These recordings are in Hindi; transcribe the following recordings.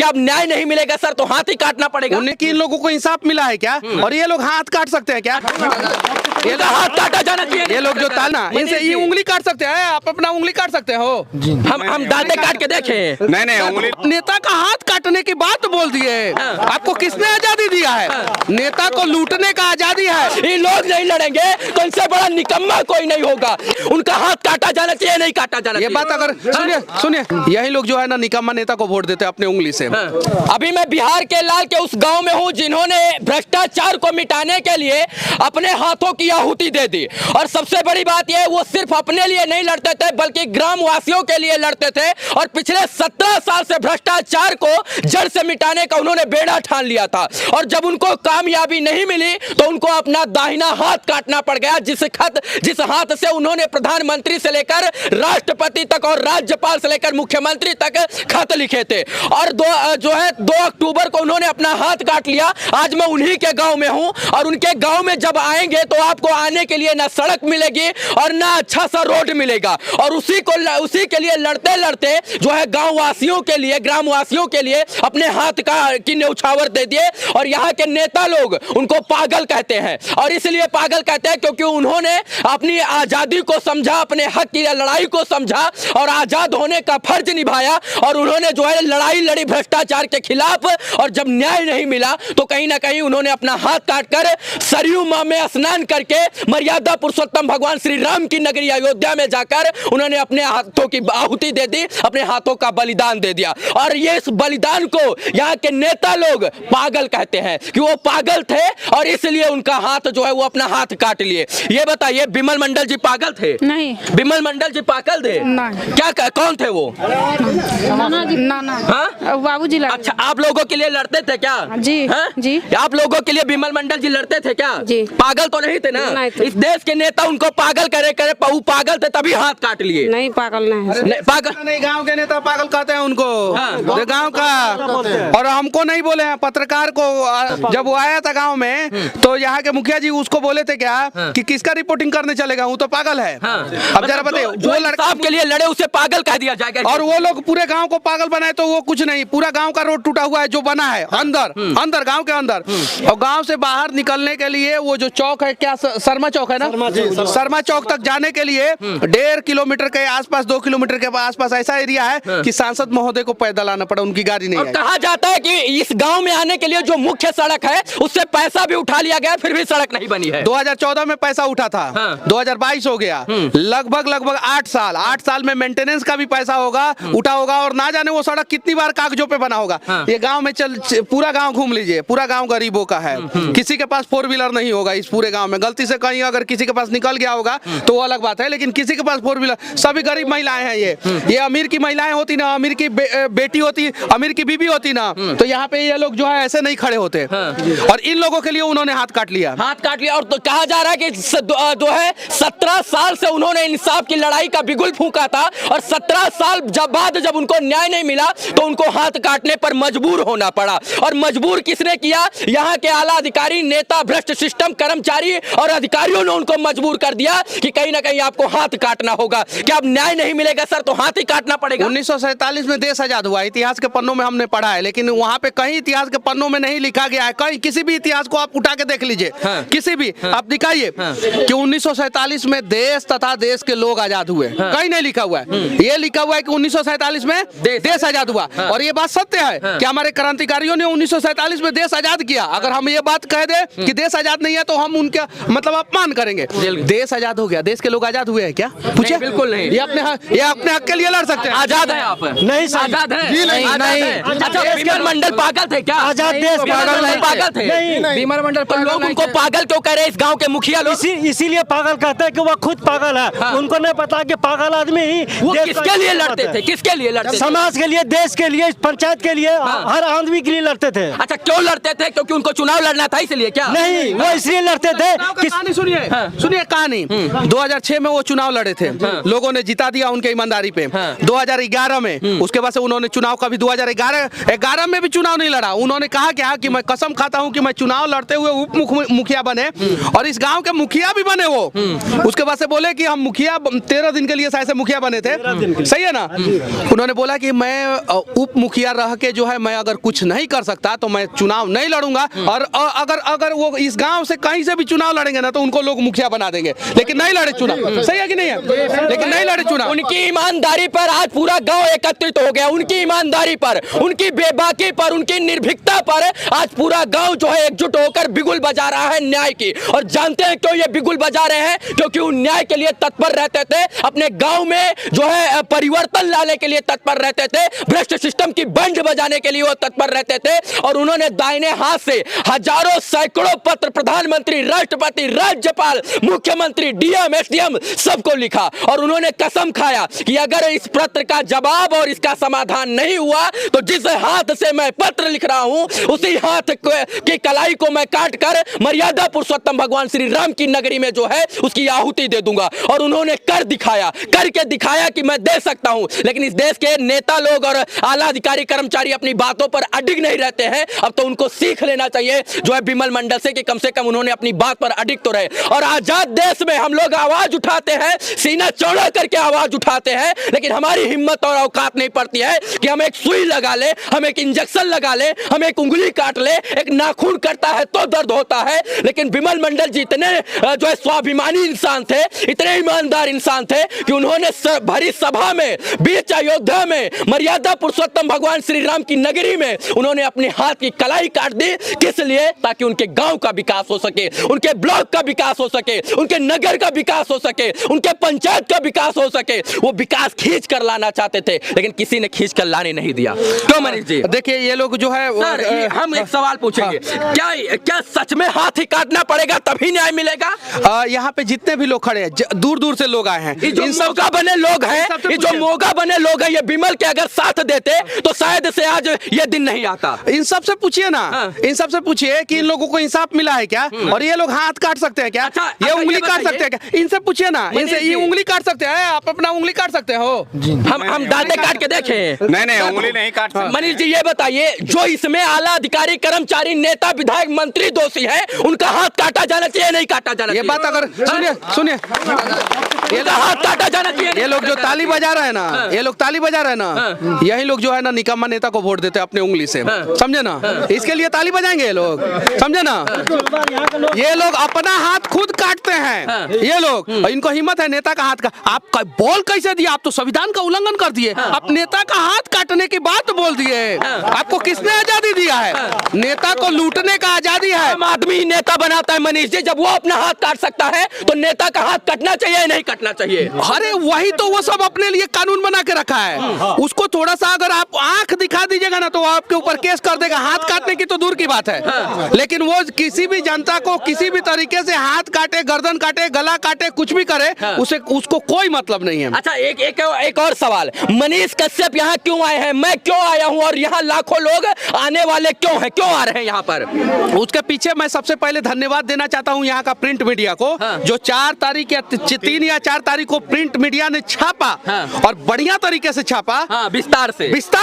अब न्याय नहीं मिलेगा सर तो हाथ ही काटना पड़ेगा। उन्हें कि इन लोगों को इंसाफ मिला है क्या? और ये लोग हाथ काट सकते हैं क्या? ये हाथ काटा जाना चाहिए। ये लोग जो ताना इनसे ये उंगली काट सकते हैं, आप अपना उंगली काट सकते हो। हम दांते काट के देखें। नहीं उंगली नेता का हाथ काटने की बात बोल दिए। आपको किसने आजादी दिया है? नेता को लूटने का आजादी है। ये लोग नहीं लड़ेंगे तो इनसे बड़ा निकम्मा कोई नहीं होगा। उनका हाथ काटा जाना चाहिए, नहीं काटा जाना चाहिए। ये बात अगर सुनिए यही लोग जो है ना निकम्मा नेता को वोट देते हैं अपने उंगली से। अभी मैं बिहार के लाल के उस गांव में हूं जिन्होंने भ्रष्टाचार को मिटाने के लिए अपने हाथों की आहुति दे दी। और सबसे बड़ी बात यह वो सिर्फ अपने लिए नहीं लड़ते थे बल्कि ग्राम वासियों के लिए लड़ते थे। और पिछले 17 साल से भ्रष्टाचार को जड़ से मिटाने का उन्होंने बेड़ा ठान लिया था। और जब उनको कामयाबी नहीं मिली तो उनको अपना दाहिना हाथ काटना पड़ गया। जिस हाथ से उन्होंने प्रधानमंत्री से लेकर राष्ट्रपति तक और राज्यपाल से लेकर मुख्यमंत्री तक खत लिखे थे। और 2 अक्टूबर को उन्होंने अपना हाथ काट लिया। आज मैं उन्हीं के गांव में हूं और उनके गांव में जब आएंगे तो आपको आने के लिए ना सड़क मिलेगी और ना अच्छा सा रोड मिलेगा। और उसी के लिए लड़ते लड़ते जो है गांव वासियों के लिए ग्राम वासियों के लिए अपने हाथ की न्यौछावर दे दिए। और यहाँ के नेता लोग उनको पागल कहते हैं। और इसलिए पागल कहते हैं क्योंकि उन्होंने अपनी आजादी को समझा, अपने हक की लड़ाई को समझा और आजाद होने का फर्ज निभाया। और उन्होंने जो है लड़ाई लड़ी भ्रष्टाचार के खिलाफ। और जब न्याय नहीं मिला तो कहीं ना कहीं उन्होंने अपना हाथ काटकर सरयू मां में स्नान करके मर्यादा पुरुषोत्तम भगवान श्री राम की नगरी अयोध्या में जाकर उन्होंने अपने हाथों की आहुति दे दी, अपने हाथों का बलिदान दे दिया। और ये इस बलिदान को यहाँ के नेता लोग पागल कहते हैं कि वो पागल थे और इसलिए उनका हाथ जो है वो अपना हाथ काट लिए। ये बताइए बिमल मंडल जी पागल थे? नहीं। बिमल मंडल जी पागल थे? नहीं। क्या कौन थे वो? नाना हाँ? बाबूजी लड़ते। अच्छा आप लोगों के लिए लड़ते थे क्या? जी हाँ? जी। आप लोगों के लिए बिमल मंडल जी लड़ते थे क्या? जी। पागल तो नहीं थे ना? नहीं थे। इस देश के नेता उनको पागल करे पागल थे तभी हाथ काट लिए। नहीं पागल नहीं। पागल नहीं, गांव के नेता पागल कहते हैं उनको। हाँ। गांव का और हमको नहीं बोले हैं, पत्रकार को जब वो आया था गांव में तो यहाँ के मुखिया जी उसको बोले थे क्या कि किसका रिपोर्टिंग करने चलेगा, वो तो पागल है। अब जरा बताइए वो लड़का आपके लिए लड़े उसे पागल कह दिया जाएगा। और वो लोग पूरे गांव को पागल बनाए तो वो कुछ नहीं। पूरा गांव का रोड टूटा हुआ है जो बना है अंदर गांव के अंदर। और गांव से बाहर निकलने के लिए वो जो चौक है क्या शर्मा चौक है ना, शर्मा चौक तक जाने के लिए 1.5 किलोमीटर के आसपास 2 किलोमीटर के आसपास ऐसा एरिया है कि सांसद महोदय को पैदल आना पड़ा, उनकी गाड़ी नहीं आई। कहा जाता है कि इस गांव में आने के लिए जो मुख्य सड़क है उससे पैसा भी उठा लिया गया फिर भी सड़क नहीं बनी है। 2014 में पैसा उठा था। 2022 हो गया, लगभग 8 साल में मेंटेनेंस का भी पैसा होगा उठा होगा और ना जाने वो सड़क कितनी बार कागजों पे बना होगा। ये गांव में पूरा गांव घूम लीजिए, पूरा गांव गरीबों का है। किसी के पास 4 व्हीलर नहीं होगा इस पूरे गांव में। गलती से कहीं अगर किसी के पास निकल गया होगा तो वो अलग बात है, लेकिन किसी के पास 4 व्हीलर, सभी गरीब महिलाएं हैं। ये अमीर की महिलाएं होती ना, अमीर की बेटी होती, अमीर की बीबी होती ना, तो यहाँ पे ये लोग जो है ऐसे नहीं खड़े होते। और इन लोगों के लिए उन्होंने हाथ काट लिया। और तो कहा जा रहा है कि जो है 17 साल से उन्होंने इंसाफ की लड़ाई का बिगुल फूंका था और 17 साल बाद जब उनको न्याय नहीं मिला तो उनको हाथ काटने पर मजबूर होना पड़ा। और मजबूर किसने किया? यहाँ के आला अधिकारी, नेता, भ्रष्ट सिस्टम, कर्मचारी और अधिकारियों ने उनको मजबूर कर दिया कि कहीं ना कहीं आपको हाथ काटना होगा। क्या अब न्याय नहीं मिलेगा सर तो हाथ ही काटना पड़ेगा। 1947 में देश आजाद हुआ, इतिहास के पन्नों में हमने पढ़ा है, लेकिन वहाँ पे कहीं इतिहास के पन्नों में नहीं लिखा गया है। कहीं किसी भी इतिहास को आप उठा के देख लीजिए, किसी भी आप दिखाइए कि 1947 में देश तथा देश के लोग आजाद हुए। कहीं नहीं लिखा हुआ है। ये लिखा हुआ है कि 1947 में देश आजाद हुआ। और ये बात सत्य है कि हमारे क्रांतिकारियों ने 1947 में देश आजाद किया। अगर हम ये बात कह दे कि देश आजाद नहीं है तो हम उनका मतलब अपमान करेंगे। देश आजाद हो गया, देश के लोग आजाद हुए हैं क्या? पूछे बिल्कुल नहीं। ये अपने हक के लिए लड़ सकते हैं। आजाद है आप? नहीं सर, आजाद है? नहीं। अच्छा बिमल मंडल पागल थे क्या? आजाद देश पागल थे? बिमल मंडल लोग उनको पागल क्यों कह रहे हैं? इस गांव के मुखिया लोग इसीलिए पागल कहते हैं कि वो खुद पागल है। उनको नहीं पता कि पागल आदमी ही वो किसके लिए लड़ते थे? किसके लिए लड़ते थे? समाज के लिए, देश के लिए, पंचायत के लिए, हर आदमी के लिए लड़ते थे। अच्छा क्यों लड़ते थे? क्योंकि उनको चुनाव लड़ना था इसलिए क्या? नहीं, वो इसलिए लड़ते थे। कहानी सुनिए कहानी। 2006 में वो चुनाव लड़े थे, लोगों ने जिता दिया उनके ईमानदारी पे। 2011 में उसके बाद से उन्होंने चुनाव कभी 2011 में भी चुनाव नहीं लड़ा। उन्होंने कहा क्या कि मैं कसम खाता हूं कि मैं चुनाव लड़ते हुए उप मुखिया बने और इस गांव के मुखिया भी बने वो। उसके बाद से बोले कि हम मुखिया 13 दिन के लिए शायद से मुखिया बने थे, सही है ना? उन्होंने बोला कि मैं उप मुखिया रह के जो है मैं अगर कुछ नहीं कर सकता तो मैं चुनाव नहीं लड़ूंगा। और अगर वो इस गांव से कहीं से भी चुनाव लड़ेंगे ना तो उनको लोग मुखिया बना देंगे, लेकिन नहीं लड़े चुनाव। सही है कि नहीं है? लेकिन नहीं लड़े चुनाव। उनकी ईमानदारी पर आज पूरा गांव एकत्रित हो गया, उनकी ईमानदारी पर, उनकी बेबाकी पर, उनकी निर्भीकता पर आज पूरा गांव जो है एकजुट होकर बिगुल बजा रहा है न्याय की। और जानते हैं क्यों ये बिगुल बजा रहे हैं? क्योंकि वो न्याय के लिए तत्पर रहते थे, अपने गांव में जो है परिवर्तन लाने के लिए तत्पर रहते थे, भ्रष्ट सिस्टम की बंड बजाने के लिए वो तत्पर रहते थे। और उन्होंने दाहिने हाथ से हजारों सैकड़ों पत्र प्रधानमंत्री, राष्ट्रपति, राज्यपाल, मुख्यमंत्री, डीएम, एसडीएम सबको लिखा। और उन्होंने कसम खाया कि अगर इस पत्र का जवाब और इसका समाधान नहीं हुआ तो जिस हाथ से मैं पत्र लिख रहा हूं उसी हाथ की कलाई को मैं काट कर मर्यादा पुरुषोत्तम भगवान श्री राम की नगरी में जो है उसकी आहुति दे दूंगा। और उन्होंने करके दिखाया कि मैं दे सकता हूं। लेकिन इस देश के नेता लोग और आला अधिकारी कर्मचारी अपनी बातों पर अडिग नहीं रहते हैं। अब तो उनको सीख लेना चाहिए जो है विमल मंडल से कि कम कम उन्होंने अपनी बात पर अडिग तो रहे। और आजाद देश में हम लोग आवाज उठाते हैं, सीना चौड़ा करके आवाज उठाते हैं, लेकिन हमारी हिम्मत और औकात नहीं पड़ती है कि हम एक सुई लगा ले, हम एक इंजेक्शन लगा ले, हम एक उंगली काट ले, एक नाखून करता है तो दर्द होता है। लेकिन विमल मंडल जी इतने जो है स्वाभिमानी इंसान थे, इतने ईमानदार इंसान थे कि उन्होंने भरी सभा में, बीच अयोध्या में, मर्यादा पुरुषोत्तम भगवान श्री राम की नगरी में उन्होंने अपने हाथ की कलाई काट दी। किस लिए? ताकि उनके गांव का विकास हो सके, उनके ब्लॉक का विकास हो सके, उनके नगर का विकास हो सके, उनके पंचायत का विकास हो सके। वो विकास खींच कर लाना चाहते थे, लेकिन किसी ने खींच कर लाने नहीं दिया। क्यों मनीष जी? देखिए ये लोग जो है सर, हम एक सवाल पूछेंगे, क्या सच में हाथ ही काटना पड़ेगा तभी न्याय मिलेगा? यहाँ पे जितने भी लोग खड़े हैं, दूर दूर से लोग आए हैं, जो मौका बने लोग हैं, जो मौका बने लोग हैं, ये विमल के अगर साथ देते तो शायद से आज ये दिन नहीं आता। इन सबसे पूछिए ना, इन सबसे पूछिए कि इन लोगों को इंसाफ मिला है क्या? और ये लोग हाथ काट सकते हैं क्या? ये उंगली काट सकते हैं क्या? इनसे पूछिए ना, इनसे ये उंगली काट सकते हैं? आप अपना उंगली काट सकते हो? हम दांते काट के देखें। नहीं उंगली नहीं काट सकते। मनीष जी ये बताइए, जो इसमें आला अधिकारी, कर्मचारी, नेता, विधायक, मंत्री दोषी है, उनका हाथ काटा जाना चाहिए, नहीं काटा जाना चाहिए? ये बात अगर सुनिए ये हाथ काटा जाना चाहिए। ये लोग जो ताली बजा रहे हैं ना, ये लोग ताली बजा रहे हैं ना, यही लोग जो है ना निकम्मा नेता को वोट देते हैं अपने उंगली से, समझे ना? इसके लिए ताली बजाएंगे ये लोग, समझे ना? ये लोग अपना हाथ खुद काटते हैं, ये लोग। इनको हिम्मत है नेता का हाथ का? आप बोल कैसे दिया? आप तो संविधान का उल्लंघन कर दिए। आप नेता का हाथ काटने की बात बोल दिए। आपको किसने आजादी दिया है? नेता को लूटने का आजादी है। आम आदमी नेता बनाता है मनीष जी। जब वो अपना हाथ काट सकता है तो नेता का हाथ कटना चाहिए या नहीं कटना चाहिए? अरे वही तो वो सब अपने लिए कानून बना के रखा है। उसको थोड़ा सा अगर आप आंख दिखा दीजिएगा ना तो आपके ऊपर केस कर देगा। हाथ काटने की तो दूर की बात है, लेकिन वो किसी भी जनता को किसी भी तरीके से हाथ काटे, गर्दन काटे, गला काटे, कुछ भी करे, उसे उसको कोई मतलब नहीं है। अच्छा, एक और सवाल, मनीष कश्यप यहाँ क्यों आए हैं? मैं क्यों आया हूँ और यहाँ लाखों लोग आने वाले क्यों हैं? क्यों आ रहे हैं यहाँ पर? उसके पीछे मैं सबसे पहले धन्यवाद देना चाहता हूँ यहाँ का प्रिंट मीडिया को, जो 4 तारीख या 3 या 4 तारीख को प्रिंट मीडिया ने छापा और बढ़िया तरीके से छापा, विस्तार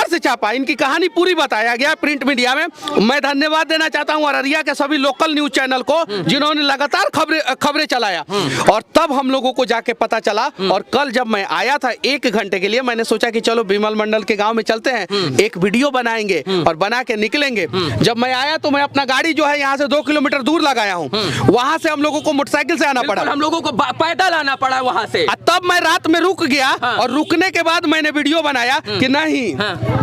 से छापा। इनकी कहानी पूरी बताया गया प्रिंट मीडिया में। मैं धन्यवाद देना चाहता हूँ अररिया के सभी लोकल न्यूज चैनल को जिन्होंने लगातार खबरें चलाया। और तब हम लोगों को जाके पता चला। और कल जब मैं आया था 1 घंटे के लिए, मैंने सोचा कि चलो विमल मंडल के गांव में चलते हैं, एक वीडियो बनाएंगे और बना के निकलेंगे। जब मैं आया तो मैं अपना गाड़ी जो है यहाँ से 2 किलोमीटर दूर लगाया हूँ। वहां से हम लोगों को मोटरसाइकिल से आना पड़ा, हम लोगों को पैदल आना पड़ा वहां से। तब मैं रात में रुक गया और रुकने के बाद मैंने वीडियो बनाया कि नहीं,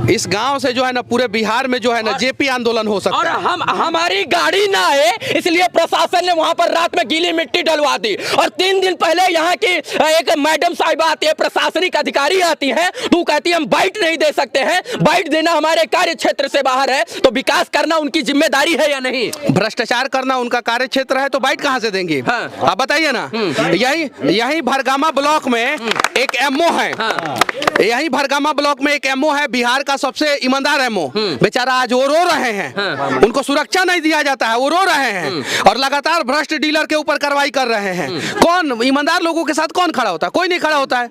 इस गांव से जो है ना पूरे बिहार में जो है ना जेपी आंदोलन हो सकता है। और हमारी गाड़ी ना आए इसलिए प्रशासन ने वहां पर रात में गीली मिट्टी डलवा दी। और 3 दिन पहले यहाँ की एक मैडम साहिबा आती है, प्रशासनिक अधिकारी आती है, तो कहती है हम बाइट नहीं दे सकते हैं, बाइट देना हमारे कार्य क्षेत्र से बाहर है। तो विकास करना उनकी जिम्मेदारी है या नहीं? भ्रष्टाचार करना उनका कार्य क्षेत्र है, तो बाइट कहां से देंगे? आप बताइए ना। यही भरगामा ब्लॉक में एक एमओ है, यही भरगामा ब्लॉक में एक एमओ है, बिहार का सबसे ईमानदार एमओ। बेचारा आज वो रो रहे हैं, उनको सुरक्षा नहीं दिया जाता है, वो रो रहे हैं और लगातार भ्रष्ट डीलर के ऊपर कार्रवाई कर रहे हैं। कौन ईमानदार लोगों के साथ कौन खड़ा होता है? कोई नहीं खड़ा होता है।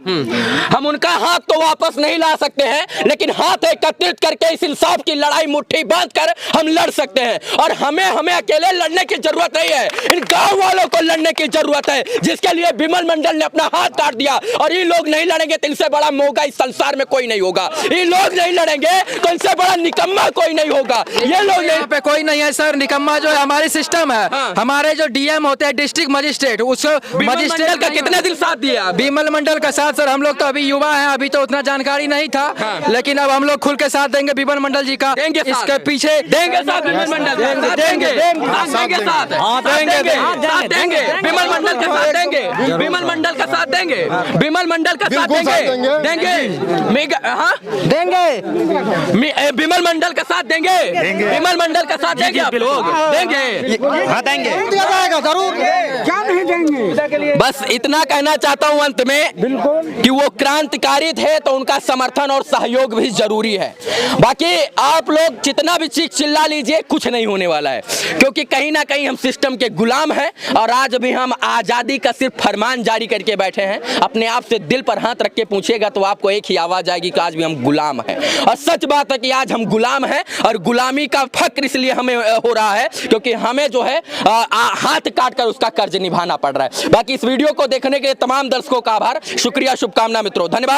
हम उनका हाथ तो वापस नहीं ला सकते हैं, लेकिन हाथ एकत्रित करके इस इंसाफ की लड़ाई मुट्ठी बांध कर हम लड़ सकते हैं। और हमें अकेले लड़ने की जरूरत नहीं है, इन गांव वालों को लड़ने की जरूरत है, जिसके लिए विमल मंडल ने अपना हाथ काट दिया। और इन लोग नहीं लड़ेंगे तो इनसे बड़ा मौका इस संसार में कोई नहीं होगा। ये लोग नहीं लड़ेंगे तो इनसे बड़ा निकम्मा कोई नहीं होगा। ये लोग यहाँ पे कोई नहीं है सर, निकम्मा जो है हमारी सिस्टम है। हाँ। हमारे जो डीएम होते हैं डिस्ट्रिक्ट मजिस्ट्रेट, उस मजिस्ट्रेट का कितने दिन साथ दिया? बिमल मंडल का साथ सर, हम लोग तो अभी युवा हैं, अभी तो उतना जानकारी नहीं था। हाँ। लेकिन अब हम लोग खुल के साथ देंगे बिमल मंडल जी का। देंगे साथ। इसके पीछे देंगे साथ विमल मंडल के साथ देंगे साथ देंगे विमल मंडल के साथ देंगे विमल मंडल का साथ देंगे विमल मंडल का साथ देंगे देंगे हाँ देंगे विमल मंडल का साथ देंगे विमल मंडल का साथ देंगे आप लोग देंगे हाँ देंगे जरूर, क्या नहीं देंगे। बस इतना कहना चाहता हूं अंत में कि वो क्रांतिकारी थे तो उनका समर्थन और सहयोग भी जरूरी है। बाकी आप लोग जितना भी चीख चिल्ला लीजिए कुछ नहीं होने वाला है, क्योंकि कहीं ना कहीं हम सिस्टम के गुलाम हैं और आज भी हम आजादी का सिर्फ फरमान जारी करके बैठे हैं। अपने आप से दिल पर हाथ रख के पूछिएगा तो आपको एक ही आवाज आएगी कि आज भी हम गुलाम हैं। और सच बात है कि आज हम गुलाम हैं और गुलामी का फक्र इसलिए हमें हो रहा है क्योंकि हमें जो है हाथ काट कर उसका कर्ज निभाना पड़ रहा है। बाकी इस वीडियो को देखने के लिए तमाम दर्शकों का आभार, शुक्रिया, शुभकामना मित्रों, धन्यवाद।